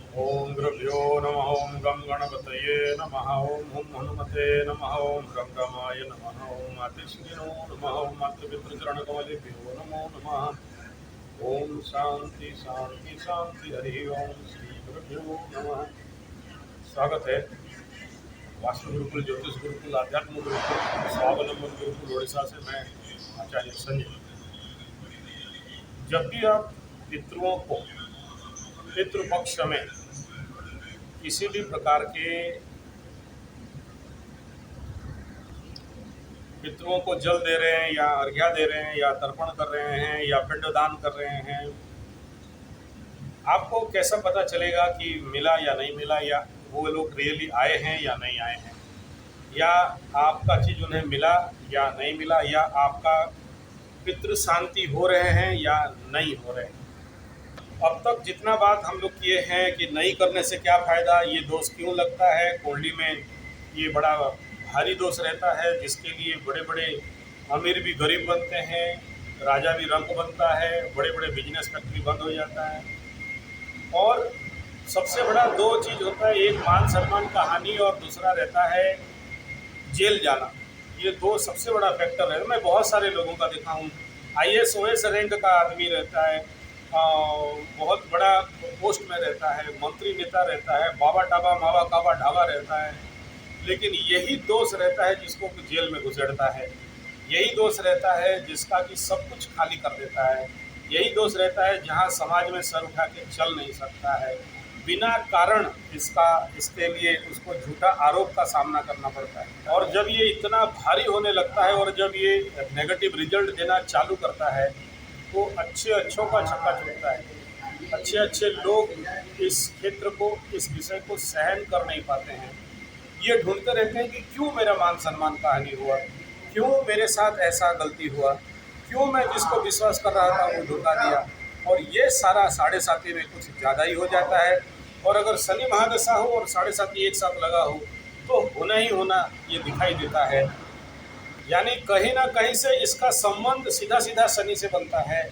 ओम गुरुभ्यो नमः। ओम गम गणपतये नमः। ओम हुम हनुमते नमः। ओम गम गमाय नमः। ओम मातृश्रीनो नमः। ओम मातृपितृचरणकमलेभ्यो नमो नमः। ओम शांति शांति शांति। हरि ओम श्री गुरुभ्यो नमः। स्वागत है वास्तु गुरुकुल, ज्योतिष गुरुकुल, आध्यात्म गुरुकुल, स्वावलंबन गुरुकुल उड़ीसा से। मैं आचार्य संजय। जब भी आप पितरों को पितृपक्ष में किसी भी प्रकार के पितरों को जल दे रहे हैं या अर्घ्या दे रहे हैं या तर्पण कर रहे हैं या पिंडदान कर रहे हैं, आपको कैसा पता चलेगा कि मिला या नहीं मिला, या वो लोग रियली आए हैं या नहीं आए हैं, या आपका चीज़ उन्हें मिला या नहीं मिला, या आपका पितृ शांति हो रहे हैं या नहीं हो रहे हैं। अब तक जितना बात हम लोग किए हैं कि नहीं करने से क्या फ़ायदा, ये दोष क्यों लगता है, कुंडली में ये बड़ा भारी दोष रहता है जिसके लिए बड़े बड़े अमीर भी गरीब बनते हैं, राजा भी रंक बनता है, बड़े बड़े बिजनेस फैक्ट्री बंद हो जाता है। और सबसे बड़ा दो चीज़ होता है, एक मान सम्मान का हानि और दूसरा रहता है जेल जाना। ये दो सबसे बड़ा फैक्टर है। मैं बहुत सारे लोगों का देखा हूँ, IAS OS रैंक का आदमी रहता है, बहुत बड़ा पोस्ट में रहता है, मंत्री नेता रहता है, बाबा टाबा मावा काबा ढाबा रहता है, लेकिन यही दोष रहता है जिसको कि जेल में घुसेड़ता है। यही दोष रहता है जिसका कि सब कुछ खाली कर देता है। यही दोष रहता है जहाँ समाज में सर उठा के चल नहीं सकता है। बिना कारण इसके लिए उसको झूठा आरोप का सामना करना पड़ता है। और जब ये इतना भारी होने लगता है और जब ये नेगेटिव रिजल्ट देना चालू करता है तो अच्छों का छक्का छूटता है। अच्छे लोग इस क्षेत्र को, इस विषय को सहन कर नहीं पाते हैं। ये ढूंढते रहते हैं कि क्यों मेरा मान सम्मान का हानि हुआ, क्यों मेरे साथ ऐसा गलती हुआ, क्यों मैं जिसको विश्वास कर रहा था वो धोखा दिया। और ये सारा साढ़े साथी में कुछ ज़्यादा ही हो जाता है। और अगर शनि महादशा हो और साढ़े साथी एक साथ लगा हो तो होना ही होना ये दिखाई देता है। यानी कहीं ना कहीं से इसका संबंध सीधा सीधा शनि से बनता है।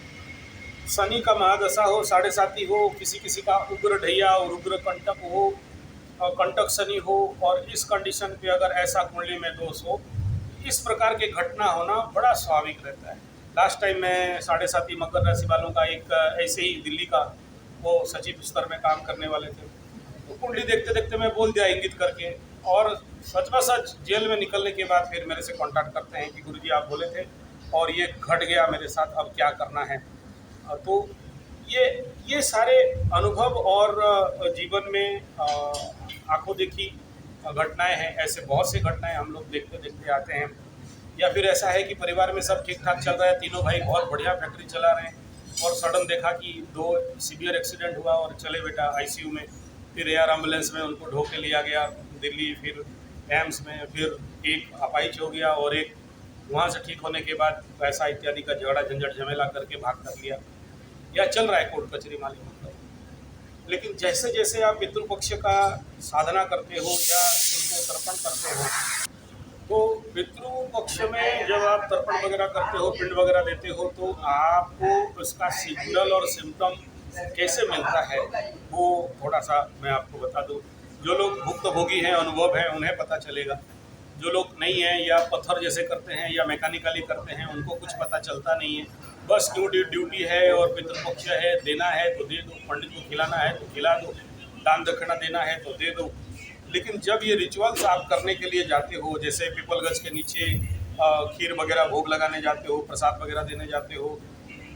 शनि का महादशा हो, साढ़े साथी हो, किसी किसी का उग्र ढैया और उग्र कंटक हो, और कंटक शनि हो, और इस कंडीशन पे अगर ऐसा कुंडली में दोष हो, इस प्रकार की घटना होना बड़ा स्वाभाविक रहता है। लास्ट टाइम मैं साढ़े साथी मकर राशि वालों का एक ऐसे ही दिल्ली का वो सचिव स्तर में काम करने वाले थे, तो कुंडली देखते देखते मैं बोल दिया इंगित करके, और सच ब सच जेल में निकलने के बाद फिर मेरे से कांटेक्ट करते हैं कि गुरुजी आप बोले थे और ये घट गया मेरे साथ, अब क्या करना है। तो ये ये सारे अनुभव और जीवन में आंखों देखी घटनाएं हैं। ऐसे बहुत सी घटनाएं हम लोग देखते देखते आते हैं। या फिर ऐसा है कि परिवार में सब ठीक ठाक चल रहा है, तीनों भाई बहुत बढ़िया फैक्ट्री चला रहे हैं, और सडन देखा कि 2 सीवियर एक्सीडेंट हुआ और चले बेटा ICU में, फिर एयर एम्बुलेंस में उनको ढो के लिया गया दिल्ली, फिर एम्स में, फिर एक अपाइच हो गया और एक वहाँ से ठीक होने के बाद पैसा इत्यादि का झगड़ा झंझट झमेला करके भाग कर लिया, या चल रहा है कोर्ट कचहरी मालिक मतलब। लेकिन जैसे जैसे आप पितृपक्ष का साधना करते हो या उनको तर्पण करते हो, तो पितृपक्ष में जब आप तर्पण वगैरह करते हो, पिंड वगैरह देते हो, तो आपको उसका सिग्नल और सिम्टम कैसे मिलता है वो थोड़ा सा मैं आपको बता दूं। जो लोग भुक्तभोगी हैं, अनुभव है, उन्हें पता चलेगा। जो लोग नहीं हैं या पत्थर जैसे करते हैं या मैकेनिकली करते हैं, उनको कुछ पता चलता नहीं है। बस क्यों ड्यूटी है और पितृपक्ष है, देना है तो दे दो, पंडित को खिलाना है तो खिला दो, दान दक्षिणा देना है तो दे दो। लेकिन जब ये रिचुअल्स आप करने के लिए जाते हो, जैसे पीपल गज के नीचे खीर वगैरह भोग लगाने जाते हो, प्रसाद वगैरह देने जाते हो,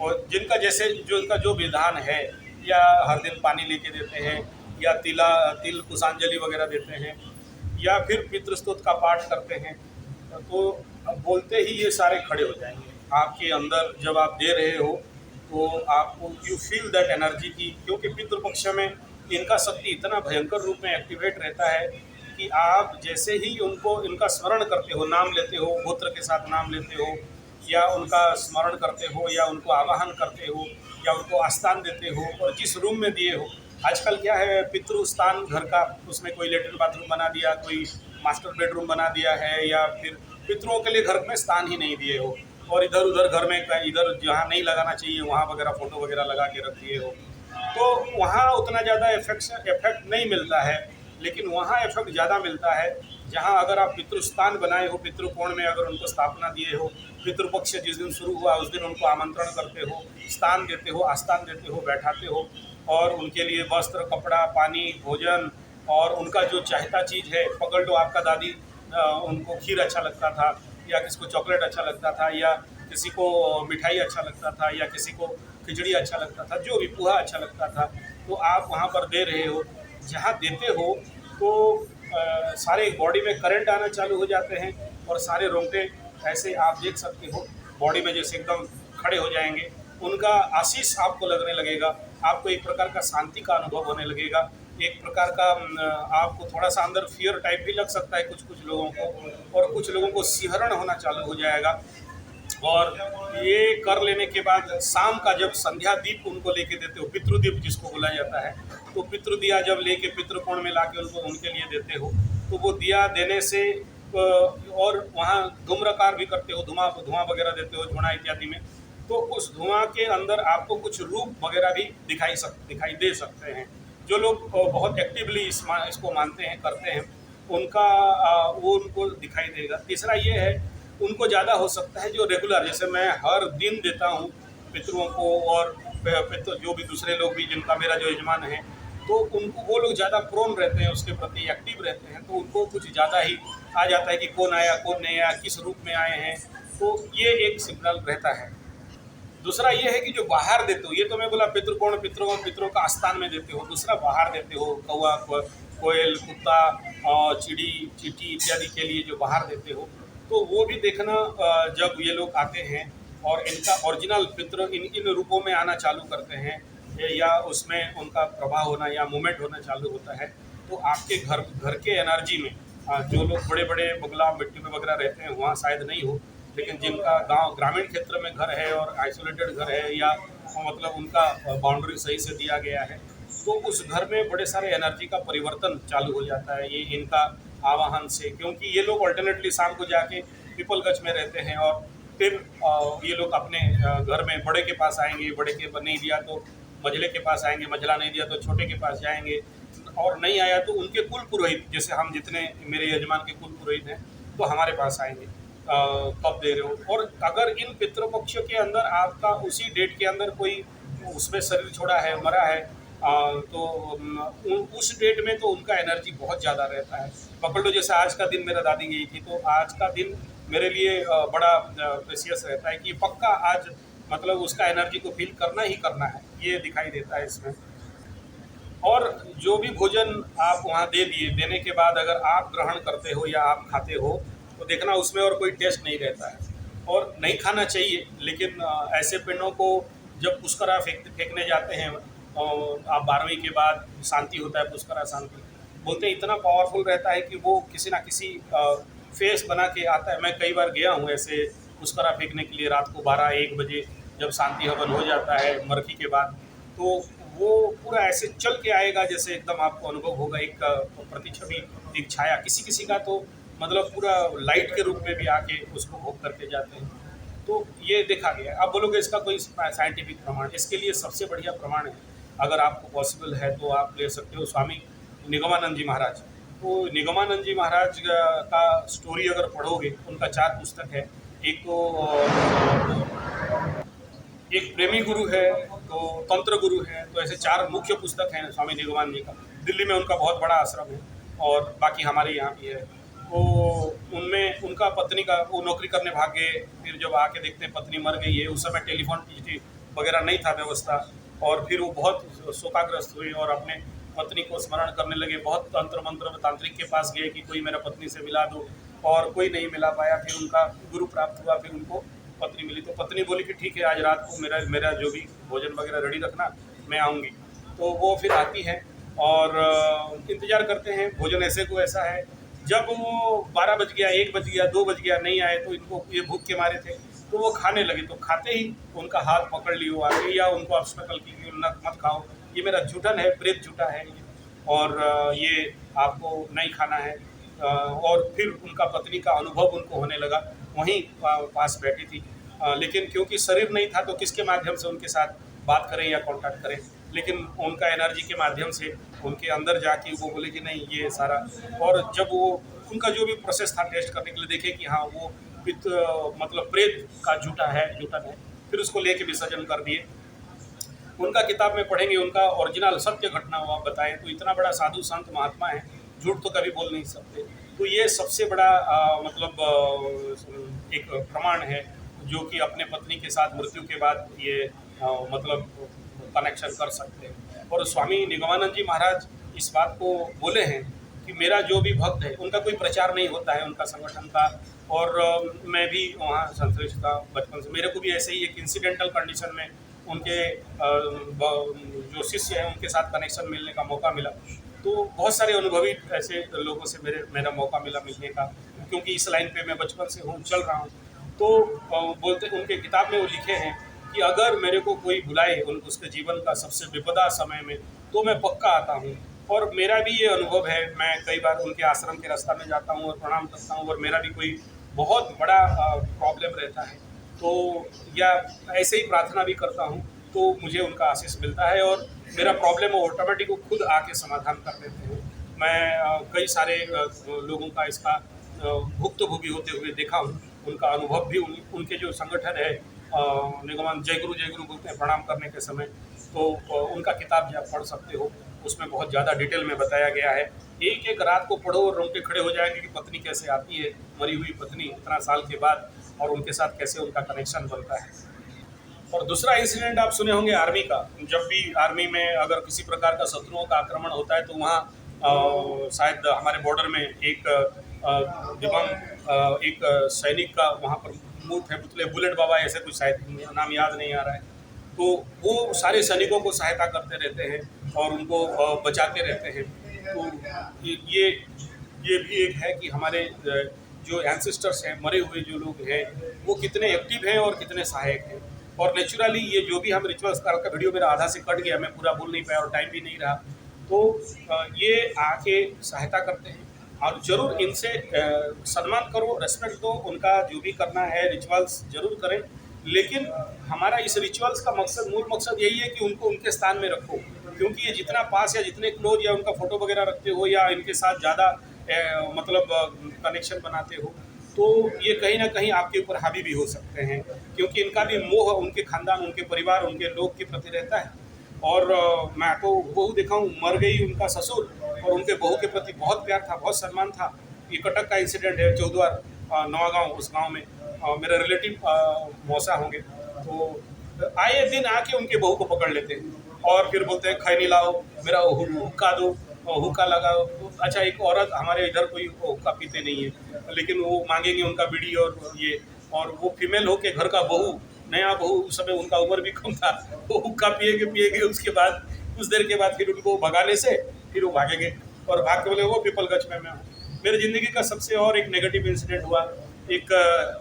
और जिनका जैसे जो इनका जो विधान है, या हर दिन पानी लेके देते हैं, या तिल पुष्पांजलि वगैरह देते हैं, या फिर पितृस्तोत्र का पाठ करते हैं, तो अब बोलते ही ये सारे खड़े हो जाएंगे आपके अंदर। जब आप दे रहे हो तो आपको यू फील दैट एनर्जी की, क्योंकि पितृपक्ष में इनका शक्ति इतना भयंकर रूप में एक्टिवेट रहता है कि आप जैसे ही उनको इनका स्मरण करते हो, नाम लेते हो, गोत्र के साथ नाम लेते हो, या उनका स्मरण करते हो, या उनको आवाहन करते हो, या उनको आस्थान देते हो, और जिस रूम में दिए हो। आजकल क्या है, पितृ स्थान घर का, उसमें कोई लेटरिन बाथरूम बना दिया, कोई मास्टर बेडरूम बना दिया है, या फिर पितरों के लिए घर में स्थान ही नहीं दिए हो, और इधर उधर घर में इधर जहाँ नहीं लगाना चाहिए वहाँ वगैरह फ़ोटो वगैरह लगा के रख दिए हो। तो वहाँ उतना ज़्यादा इफेक्ट नहीं मिलता है, लेकिन वहाँ इफेक्ट ज़्यादा मिलता है जहाँ अगर आप पितृस्थान बनाए हो, पितृकोण में अगर उनको स्थापना दिए हो, पितृपक्ष जिस दिन शुरू हुआ उस दिन उनको आमंत्रण करते हो, स्थान देते हो, आस्थान देते हो, बैठाते हो, और उनके लिए वस्त्र, कपड़ा, पानी, भोजन, और उनका जो चाहता चीज़ है, पकड़ लो आपका दादी उनको खीर अच्छा लगता था, या किसी को चॉकलेट अच्छा लगता था, या किसी को मिठाई अच्छा लगता था, या किसी को खिचड़ी अच्छा लगता था, जो भी पोहा अच्छा लगता था, तो आप वहाँ पर दे रहे हो। जहाँ देते हो तो सारे बॉडी में करंट आना चालू हो जाते हैं, और सारे रोंगटे ऐसे आप देख सकते हो बॉडी में जैसे एकदम खड़े हो जाएंगे। उनका आशीष आपको लगने लगेगा, आपको एक प्रकार का शांति का अनुभव होने लगेगा, एक प्रकार का आपको थोड़ा सा अंदर फियर टाइप भी लग सकता है कुछ कुछ लोगों को, और कुछ लोगों को सिहरण होना चालू हो जाएगा। और ये कर लेने के बाद शाम का जब संध्या दीप उनको लेके देते हो, पितृदीप जिसको बोला जाता है, तो पितृ दिया जब लेके पितृकोण में लाके उनको उनके लिए देते हो, तो वो दिया देने से और वहाँ धूम्रकार भी करते हो, धुआं धुआं वगैरह देते हो झोना इत्यादि में, तो उस धुआं के अंदर आपको कुछ रूप वगैरह भी दिखाई दे सकते हैं। जो लोग बहुत एक्टिवली इसको मानते हैं, करते हैं, उनका वो उनको दिखाई देगा। तीसरा ये है, उनको ज़्यादा हो सकता है जो रेगुलर, जैसे मैं हर दिन देता हूँ पितरों को, और पितर जो भी दूसरे लोग भी जिनका मेरा जो यजमान है, तो उनको वो लोग ज़्यादा प्रोन रहते हैं, उसके प्रति एक्टिव रहते हैं, तो उनको कुछ ज़्यादा ही आ जाता है कि कौन आया कौन नहीं आया, किस रूप में आए हैं, तो ये एक सिग्नल रहता है। दूसरा ये है कि जो बाहर देते हो, ये तो मैं बोला पितृकोण, पितरों का आस्थान में देते हो, दूसरा बाहर देते हो, कौवा, कोयल, कुत्ता, चिड़ी, चींटी इत्यादि के लिए जो बाहर देते हो, तो वो भी देखना जब ये लोग आते हैं और इनका ओरिजिनल पितृ इन रूपों में आना चालू करते हैं, या उसमें उनका प्रभाव होना या मूवमेंट होना चालू होता है, तो आपके घर के एनर्जी में जो लोग बड़े बड़े बंगला मिट्टी में वगैरह रहते हैं वहाँ शायद नहीं हो, लेकिन जिनका गांव ग्रामीण क्षेत्र में घर है और आइसोलेटेड घर है, या मतलब उनका बाउंड्री सही से दिया गया है, तो उस घर में बड़े सारे एनर्जी का परिवर्तन चालू हो जाता है ये इनका आवाहन से। क्योंकि ये लोग अल्टरनेटली शाम को जाके पीपल गछ में रहते हैं, और फिर ये लोग अपने घर में बड़े के पास आएंगे, बड़े के नहीं दिया तो मझले के पास आएंगे, मझला नहीं दिया तो छोटे के पास जाएंगे, और नहीं आया तो उनके कुल पुरोहित, जैसे हम जितने मेरे यजमान के कुल पुरोहित हैं, तो हमारे पास आएंगे कब दे रहे हो। और अगर इन पितृपक्ष के अंदर आपका उसी डेट के अंदर कोई उसमें शरीर छोड़ा है, मरा है, तो उस डेट में तो उनका एनर्जी बहुत ज़्यादा रहता है। पकड़ लो जैसे आज का दिन मेरा दादी गई थी, तो आज का दिन मेरे लिए बड़ा प्रेशियस रहता है कि पक्का आज मतलब उसका एनर्जी को फील करना ही करना है, ये दिखाई देता है इसमें। और जो भी भोजन आप वहाँ दे दिए, देने के बाद अगर आप ग्रहण करते हो या आप खाते हो, तो देखना उसमें और कोई टेस्ट नहीं रहता है, और नहीं खाना चाहिए। लेकिन ऐसे पिंडों को जब पुष्करा फेंकने जाते हैं, आप 12वीं के बाद शांति होता है, पुष्करा शांति बोलते हैं, इतना पावरफुल रहता है कि वो किसी ना किसी फेस बना के आता है। मैं कई बार गया हूँ ऐसे पुष्करा फेंकने के लिए, रात को 12-1 बजे जब शांति हवन हो जाता है मरखी के बाद, तो वो पूरा ऐसे चल के आएगा जैसे एकदम आपको अनुभव होगा, एक प्रतिछवि, एक छाया, किसी किसी का तो मतलब पूरा लाइट के रूप में भी आके उसको भोग करके जाते हैं। तो ये देखा गया। आप बोलोगे इसका कोई साइंटिफिक प्रमाण, इसके लिए सबसे बढ़िया प्रमाण है, अगर आपको पॉसिबल है तो आप ले सकते हो, स्वामी निगमानंद जी महाराज। तो निगमानंद जी महाराज का स्टोरी अगर पढ़ोगे, उनका 4 पुस्तक है। एक तो एक प्रेमी गुरु है, तो तंत्र गुरु है, तो ऐसे 4 मुख्य पुस्तक हैं स्वामी निगमानंद जी का। दिल्ली में उनका बहुत बड़ा आश्रम है, और बाकी हमारे यहाँ भी है। तो उनमें उनका पत्नी का वो नौकरी करने भाग गए, फिर जब आके देखते हैं पत्नी मर गई है, उस समय टेलीफोन चिट्ठी वगैरह नहीं था व्यवस्था, और फिर वो बहुत शोकाग्रस्त हुए और अपने पत्नी को स्मरण करने लगे। बहुत तंत्र मंत्र तांत्रिक के पास गए कि कोई मेरा पत्नी से मिला दो, और कोई नहीं मिला पाया। फिर उनका गुरु प्राप्त हुआ, फिर उनको पत्नी मिली, तो पत्नी बोली कि ठीक है, आज रात को मेरा जो भी भोजन वगैरह रेडी रखना, मैं आऊँगी। तो वो फिर आती है और इंतज़ार करते हैं। भोजन ऐसे को ऐसा है, जब वो 12 बज गया, 1 बज गया, 2 बज गया, नहीं आए, तो इनको ये भूख के मारे थे, तो वो खाने लगे। तो खाते ही उनका हाथ पकड़ ली वो आगे, या उनको ऑब्स्टेकल की मत खाओ, ये मेरा जूठन है, प्रेत जूठा है, और ये आपको नहीं खाना है। और फिर उनका पत्नी का अनुभव उनको होने लगा, वहीं पास बैठी थी, लेकिन क्योंकि शरीर नहीं था तो किसके माध्यम से उनके साथ बात करें या कांटेक्ट करें। लेकिन उनका एनर्जी के माध्यम से उनके अंदर जाके वो बोले कि नहीं ये सारा, और जब वो उनका जो भी प्रोसेस था टेस्ट करने के लिए देखे कि हाँ वो मतलब प्रेत का जूठन है, फिर उसको लेके विसर्जन कर दिए। उनका किताब में पढ़ेंगे, उनका ओरिजिनल सत्य घटना हुआ बताएं, तो इतना बड़ा साधु संत महात्मा है, झूठ तो कभी बोल नहीं सकते। तो ये सबसे बड़ा मतलब एक प्रमाण है जो कि अपने पत्नी के साथ मृत्यु के बाद ये मतलब कनेक्शन कर सकते हैं। और स्वामी निगमानंद जी महाराज इस बात को बोले हैं कि मेरा जो भी भक्त है, उनका कोई प्रचार नहीं होता है उनका संगठन का, और मैं भी वहाँ संश्लिष्ट था बचपन से। मेरे को भी ऐसे ही एक इंसिडेंटल कंडीशन में उनके जो शिष्य हैं उनके साथ कनेक्शन मिलने का मौका मिला। तो बहुत सारे अनुभवी ऐसे लोगों से मेरा मौका मिला मिलने का, क्योंकि इस लाइन पे मैं बचपन से हूँ, चल रहा हूँ। तो बोलते उनके किताब में वो लिखे हैं कि अगर मेरे को कोई बुलाए उसके जीवन का सबसे विपदा समय में, तो मैं पक्का आता हूँ। और मेरा भी ये अनुभव है, मैं कई बार उनके आश्रम के रास्ता में जाता हूँ और प्रणाम करता हूँ, और मेरा भी कोई बहुत बड़ा प्रॉब्लम रहता है तो, या ऐसे ही प्रार्थना भी करता हूँ, तो मुझे उनका आशीष मिलता है और मेरा प्रॉब्लम ऑटोमेटिक वो खुद आके समाधान कर देते हैं। मैं कई सारे लोगों का इसका भुक्तभोगी होते हुए देखा हूँ, उनका अनुभव भी उनके जो संगठन है निगमान जय गुरु बोलते हैं प्रणाम करने के समय, तो उनका किताब भी आप पढ़ सकते हो, उसमें बहुत ज़्यादा डिटेल में बताया गया है। एक एक रात को पढ़ो और रोंगटे खड़े हो जाएंगे कि पत्नी कैसे आती है, मरी हुई पत्नी इतना साल के बाद, और उनके साथ कैसे उनका कनेक्शन बनता है। और दूसरा इंसिडेंट आप सुने होंगे आर्मी का, जब भी आर्मी में अगर किसी प्रकार का शत्रुओं का आक्रमण होता है तो वहाँ शायद हमारे बॉर्डर में एक दिव्यांग एक सैनिक का वहाँ पर मूर्त है, पुतले बुलेट बाबा ऐसे कुछ, शायद नाम याद नहीं आ रहा है। तो वो सारे सैनिकों को सहायता करते रहते हैं और उनको बचाते रहते हैं। तो ये भी एक है कि हमारे जो एंसेस्टर्स हैं, मरे हुए जो लोग हैं, वो कितने एक्टिव हैं और कितने सहायक हैं। और नेचुरली ये जो भी हम रिचुअल्स का वीडियो मेरा आधा से कट गया, मैं पूरा बोल नहीं पाया और टाइम भी नहीं रहा, तो ये आके सहायता करते हैं। और ज़रूर इनसे सम्मान करो, रेस्पेक्ट दो, उनका जो भी करना है रिचुअल्स ज़रूर करें, लेकिन हमारा इस रिचुअल्स का मूल मकसद यही है कि उनको उनके स्थान में रखो, क्योंकि ये जितना पास या जितने क्लोज या उनका फ़ोटो वगैरह रखते हो या इनके साथ ज़्यादा मतलब कनेक्शन बनाते हो, तो ये कहीं ना कहीं आपके ऊपर हावी भी हो सकते हैं, क्योंकि इनका भी मोह उनके खानदान, उनके परिवार, उनके लोग के प्रति रहता है। और मैं तो बहू देखा हूँ, मर गई उनका ससुर, और उनके बहू के प्रति बहुत प्यार था, बहुत सम्मान था। ये कटक का इंसिडेंट है, चौद्वार नवागांव, उस गांव में मेरे रिलेटिव मौसा होंगे, तो आए दिन आके उनके बहू को पकड़ लेते हैं और फिर बोलते हैं खैनी लाओ, मेरा हुक्का दो, हुक्का लगाओ। तो अच्छा, एक औरत, हमारे इधर कोई हुक्का पीते नहीं है, लेकिन वो मांगेंगे उनका बीड़ी और ये, और वो फीमेल हो के घर का बहू, नया बहू, उस समय उनका उम्र भी कम था, वो हुक्का पिएगे, उसके बाद कुछ देर के बाद फिर उनको भगाने से फिर वो भागेंगे और भाग के बोले वो पीपलगंज में मैं हूँ। मेरी ज़िंदगी का सबसे और एक नेगेटिव इंसिडेंट हुआ, एक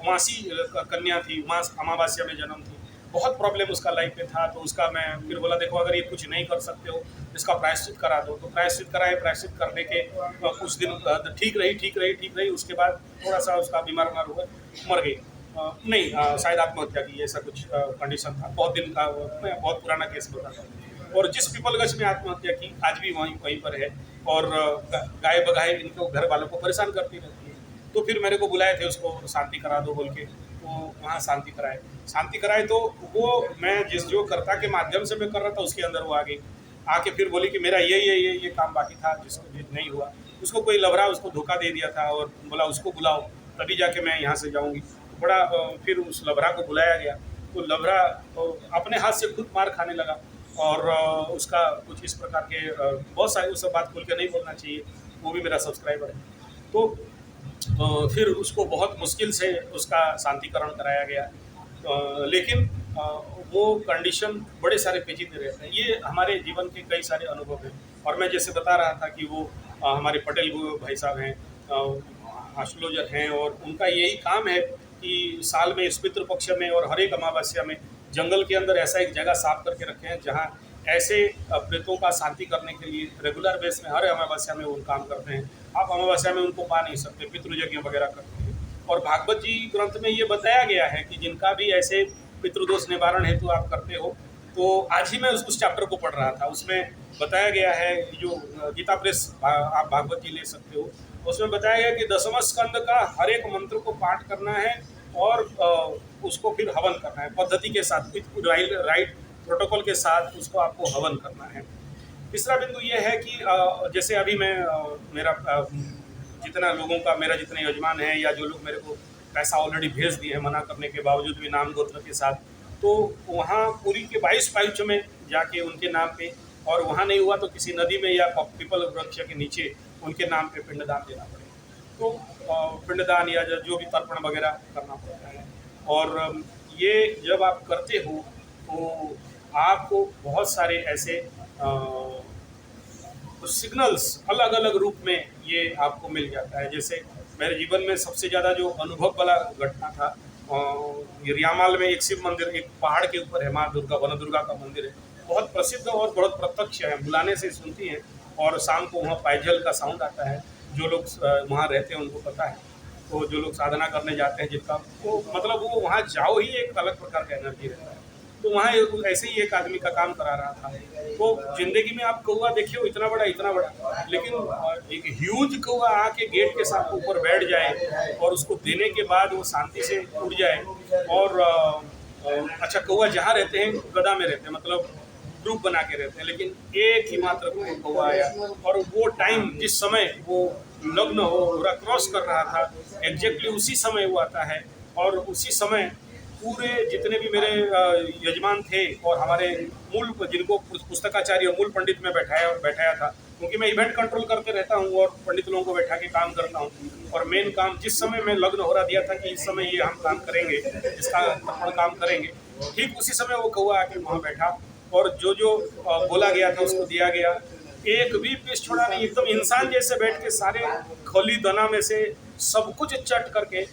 मासी कन्या थी, मास अमावस्या में जन्म थी, बहुत प्रॉब्लम उसका लाइफ में था। तो उसका मैं फिर बोला देखो अगर ये कुछ नहीं कर सकते हो, इसका प्रायश्चित करा दो। तो प्रायश्चित कराए, प्रायश्चित करने के कुछ दिन ठीक रही, उसके बाद थोड़ा सा उसका बीमार हुआ, मर गई। नहीं, शायद आत्महत्या की, ऐसा कुछ कंडीशन था, बहुत दिन का, बहुत पुराना केस बता था। और जिस पीपलगंज में आत्महत्या की, आज भी वहीं पर है, और गाय बगाए इनको घर वालों को परेशान करती रहती है। तो फिर मेरे को बुलाए थे उसको शांति करा दो बोल के, तो वहाँ शांति कराए तो वो, मैं जिस जो कर्ता के माध्यम से मैं कर रहा था उसके अंदर वो आ गई, आके फिर बोली कि मेरा ये काम बाकी था जिसको नहीं हुआ। उसको कोई लवरा उसको धोखा दे दिया था और बोला उसको बुलाओ तभी जाके मैं यहाँ से जाऊँगी। तो बड़ा फिर उस लवरा को बुलाया गया, तो लवरा अपने हाथ से खुद मार खाने लगा, और उसका कुछ इस प्रकार के बहुत सारी, उस बात खुल के नहीं बोलना चाहिए, वो भी मेरा सब्सक्राइबर है। तो फिर उसको बहुत मुश्किल से उसका शांतिकरण कराया गया, लेकिन वो कंडीशन बड़े सारे पेचीदे रहते हैं। ये हमारे जीवन के कई सारे अनुभव हैं। और मैं जैसे बता रहा था कि वो हमारे पटेल भाई साहब हैं, एस्ट्रोलॉजर हैं, और उनका यही काम है कि साल में इस पितृ पक्ष में और हर एक अमावस्या में जंगल के अंदर ऐसा एक जगह साफ करके रखे हैं जहाँ ऐसे प्रेतों का शांति करने के लिए रेगुलर बेस में हर अमावस्या में वो काम करते हैं। आप अमावस्या में उनको पा नहीं सकते, पितृयज्ञ वगैरह करते हैं। और भागवत जी ग्रंथ में ये बताया गया है कि जिनका भी ऐसे पितृदोष निवारण हेतु आप करते हो, तो आज ही मैं उस चैप्टर को पढ़ रहा था। उसमें बताया गया है, जो गीता प्रेस आप भागवत जी ले सकते हो, उसमें बताया गया कि 10वां स्कंद का हर एक मंत्र को पाठ करना है और उसको फिर हवन करना है पद्धति के साथ, राइट प्रोटोकॉल के साथ उसको आपको हवन करना है। तीसरा बिंदु ये है कि जैसे अभी मैं मेरा जितना लोगों का, मेरा जितने यजमान हैं या जो लोग मेरे को पैसा ऑलरेडी भेज दिए हैं मना करने के बावजूद भी नाम गोत्र के साथ, तो वहाँ पुरी के 22 पाइच में जाके उनके नाम पे, और वहाँ नहीं हुआ तो किसी नदी में या पीपल वृक्ष के नीचे उनके नाम पे पिंडदान देना पड़ेगा। तो पिंडदान या जो भी तर्पण वगैरह करना पड़ता है। और ये जब आप करते हो तो आपको बहुत सारे ऐसे सिग्नल्स अलग अलग रूप में ये आपको मिल जाता है। जैसे मेरे जीवन में सबसे ज़्यादा जो अनुभव वाला घटना था, ये रियामाल में एक शिव मंदिर, एक पहाड़ के ऊपर है, माँ दुर्गा, वन दुर्गा का मंदिर है, बहुत प्रसिद्ध और बहुत प्रत्यक्ष है, बुलाने से सुनती है। और शाम को वहाँ पायझल का साउंड आता है, जो लोग वहाँ रहते हैं उनको पता है। तो जो लोग साधना करने जाते हैं जिनका, तो मतलब वो वहाँ जाओ ही एक अलग प्रकार का एनर्जी रहता है। तो वहाँ ऐसे ही एक आदमी का काम करा रहा था। तो जिंदगी में आप कौआ देखिए इतना बड़ा, लेकिन एक ह्यूज कौआ आके गेट के साथ ऊपर बैठ जाए और उसको देने के बाद वो शांति से उड़ जाए। और अच्छा, कौआ जहाँ रहते हैं गदा में रहते हैं, मतलब ग्रुप बना के रहते हैं, लेकिन एक ही मात्र कौआ आया और वो टाइम जिस समय वो लग्न हो पूरा क्रॉस कर रहा था, एग्जैक्टली उसी समय वो आता है। और उसी समय पूरे जितने भी मेरे यजमान थे और हमारे मूल, जिनको पुस्तकाचार्य मूल पंडित में बैठाया था, क्योंकि मैं इवेंट कंट्रोल करते रहता हूँ और पंडित लोगों को बैठा के काम करता हूँ। और मेन काम जिस समय मैं लग्न हो रहा दिया था कि इस समय ये हम काम करेंगे, इसका तर्पण काम करेंगे, ठीक उसी समय वो कौआ आके वहाँ बैठा और जो जो बोला गया था उसको दिया गया। एक भी पीस छोड़ा नहीं, एकदम इंसान जैसे बैठ के सारे खली दना में से सब कुछ चट करके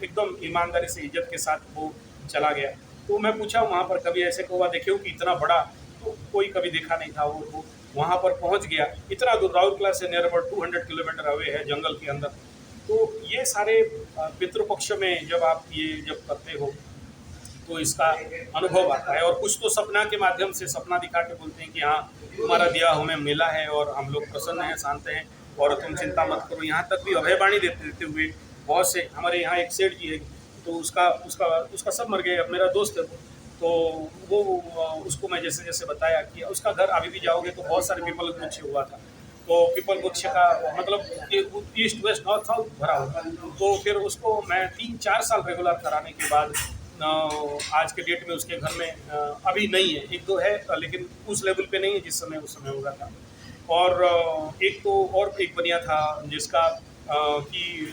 एकदम ईमानदारी से इज्जत के साथ वो चला गया। तो मैं पूछा वहाँ पर कभी ऐसे कौवा देखे हो कि इतना बड़ा, तो कोई कभी देखा नहीं था। वो वहाँ पर पहुँच गया, इतना दूर, राउरकेला से नियर अबाउट 200 किलोमीटर अवे है, जंगल के अंदर। तो ये सारे पितृपक्ष में जब आप ये जब करते हो तो इसका अनुभव आता है। और कुछ तो सपना के माध्यम से सपना दिखा के बोलते हैं कि हाँ तुम्हारा दिया हमें मिला है और हम लोग प्रसन्न हैं, शांत हैं और तुम चिंता मत करो। यहाँ तक भी अभयवाणी देते हुए बहुत से, हमारे यहाँ एक सेठ जी है, तो उसका सब मर गए, अब मेरा दोस्त है तो वो उसको मैं जैसे जैसे बताया कि उसका घर अभी भी जाओगे तो बहुत सारे पीपल वृक्ष हुआ था। तो पीपल वृक्ष का मतलब ईस्ट वेस्ट नॉर्थ साउथ भरा होगा। तो फिर उसको मैं 3-4 साल रेगुलर कराने के बाद आज के डेट में उसके घर में अभी नहीं है, एक दो है लेकिन उस लेवल पे नहीं है जिस समय उस समय होगा था। और एक तो और एक बनिया था जिसका कि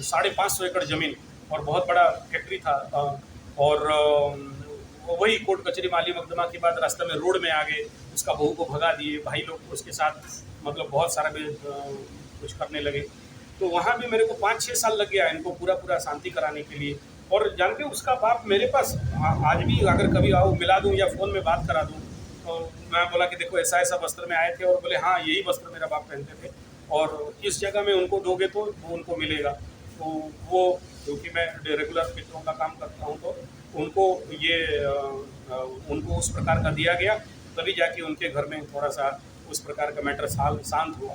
550 एकड़ ज़मीन और बहुत बड़ा फैक्ट्री था। और वही कोर्ट कचहरी माली मुकदमा के बाद रास्ते में रोड में आ गए, उसका बहू को भगा दिए, भाई लोग उसके साथ मतलब बहुत सारा भी कुछ करने लगे। तो वहाँ भी मेरे को 5-6 साल लग गया इनको पूरा शांति कराने के लिए। और जानते हो उसका बाप मेरे पास आज भी अगर कभी आओ मिला दूँ या फ़ोन में बात करा दूँ, तो मैं बोला कि देखो ऐसा ऐसा वस्त्र में आए थे, और बोले हाँ यही वस्त्र मेरा बाप पहनते थे और इस जगह में उनको दोगे तो वो उनको मिलेगा। तो वो, क्योंकि मैं रेगुलर पितरों का काम करता हूँ तो उनको ये उनको उस प्रकार का दिया गया, तभी जाके उनके घर में थोड़ा सा उस प्रकार का मैटर शांत हुआ।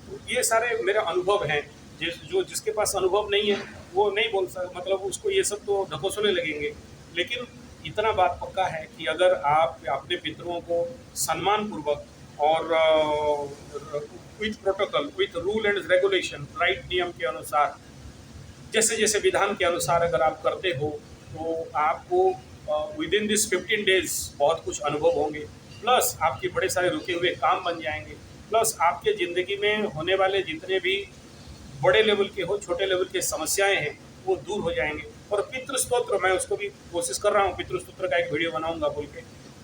तो ये सारे मेरे अनुभव हैं। जिसके पास अनुभव नहीं है वो नहीं बोल सकता, मतलब उसको ये सब तो ढकोसले लगेंगे। लेकिन इतना बात पक्का है कि अगर आप अपने पितरों को सम्मानपूर्वक और with protocol, with rule and regulation, right नियम के अनुसार, जैसे जैसे विधान के अनुसार अगर आप करते हो तो आपको विद इन दिस 15 डेज बहुत कुछ अनुभव होंगे, प्लस आपके बड़े सारे रुके हुए काम बन जाएंगे, प्लस आपके ज़िंदगी में होने वाले जितने भी बड़े लेवल के हो छोटे लेवल के समस्याएं हैं वो दूर हो जाएंगे। और पितृ स्तोत्र, मैं उसको भी कोशिश कर रहा हूँ, पितृ स्तोत्र का एक वीडियो बनाऊंगा बोल के।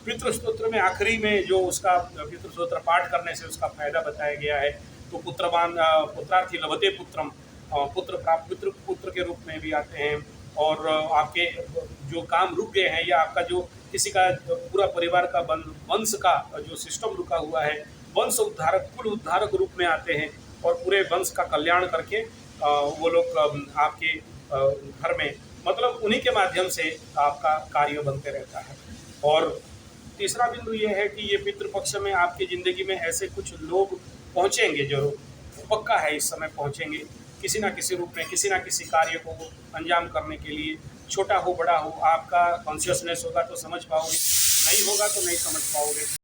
पितृ स्तोत्र में आखिरी में जो उसका पितृ स्तोत्र पाठ करने से उसका फायदा बताया गया है। तो पुत्रार्थी लभते पुत्रम, पुत्र प्राप्त पुत्र के रूप में भी आते हैं। और आपके जो काम रुक गए हैं या आपका जो किसी का पूरा परिवार का वंश का जो सिस्टम रुका हुआ है, वंश उद्धारक, कुल उद्धारक रूप में आते हैं और पूरे वंश का कल्याण करके वो लोग आपके घर में, मतलब उन्हीं के माध्यम से आपका कार्य बनते रहता है। और तीसरा बिंदु ये है कि ये पितृपक्ष में आपकी ज़िंदगी में ऐसे कुछ लोग पहुँचेंगे, जो पक्का है इस समय पहुँचेंगे, किसी ना किसी रूप में किसी ना किसी कार्य को अंजाम करने के लिए। छोटा हो बड़ा हो, आपका कॉन्शियसनेस होगा तो समझ पाओगे, नहीं होगा तो नहीं समझ पाओगे।